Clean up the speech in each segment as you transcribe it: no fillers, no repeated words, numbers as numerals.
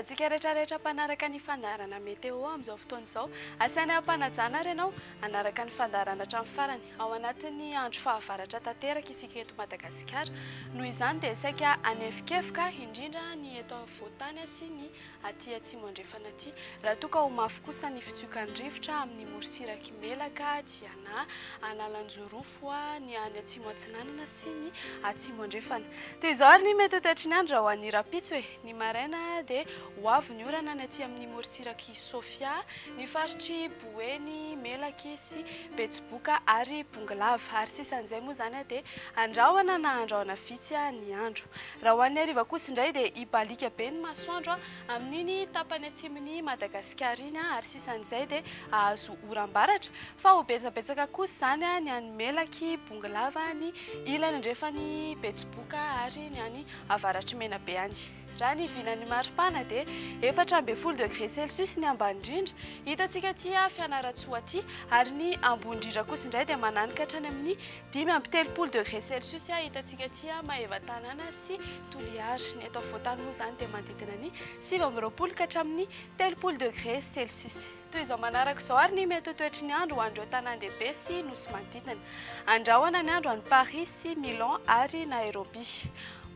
antsika rehetrarehetra mpanaraka ny fandarana meteo amin'izao fotoana izao asaina mpanajana ary ianao anaraka ny fandarana hatramin'ny farany ao anatin'ny andro fahavaratra tanteraka isika eto Madagasikara. Noho izany dia saika anefikefika indrindra ny eto afovoantany sy ny aty atsimo andrefana aty raha toa ka ho mafy kosa ny fitsiokan-drivotra amin'ny morotsiraky melaka Diana Analanjorofo ny any atsimo atsinanana sy ny atsimo andrefana. Toy izao ary ny mety toetry ny andro ho an'ny rapitso ny maraina dia ho avy ny orana ny aty amin'ny morotsiraky Sofia, ny faritry Boeny, Melaky sy Betsiboka ary Bongalava ary sisan'izay moa zany dia andrahoana na andrahoana vitsy ny andro. Raha ho an'ny hariva kosa indray dia hibalika be ny masoandro amin'iny tapany atsimon'ny Madagasikara iny ary sisan'izay dia ahazo oram-baratra fa ho betsabetsaka kosa zany ny any Melaky, Bongalava, ny ilany andrefany Betsiboka ary ny any avaratry Menabe any. Raha ny vinan'ny maripana dia 4.0 degré Celsius ny ambany indrindra hitantsika aty Fianaratsoa aty ary ny ambony indrindra kosa indray dia mananika hatrany amin'ny 5.3 degré Celsius hitantsika aty Maevatanana sy Toliara. Ny eto afovoantany moa zany dia manodidina ny 7.20 ka hatramin'ny 3 degré Celsius. Toy izao manaraka izao ary ny mety toetry ny andro ho an'ireo tanàn-dehibe sy nosy manodidina. Andrahoana ny andro any Paris sy Milan ary Nairobi.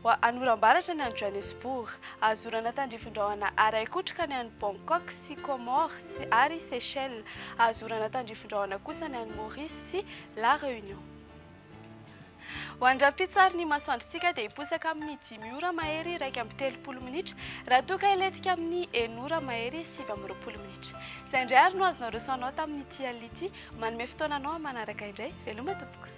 Anoram-baratra ny any Johannesburg, azorana tandrifondrahona Araikotrika ny any Bangkok sy Comores ary Seychelles, azorana tandrifondrahona kosa ny any Maurice sy La Réunion. Ho andrapitso ary ny masoandrotsika dia hiposaka amin'ny 5 ora mahery 1.30 minitra raha toa ka hilentika amin'ny 1 ora mahery 7.20 minitra. Izay indray ary no azonao resoanao tamin'ny ity alina ity, manome fotoananao manaraka indray veloma tompoko.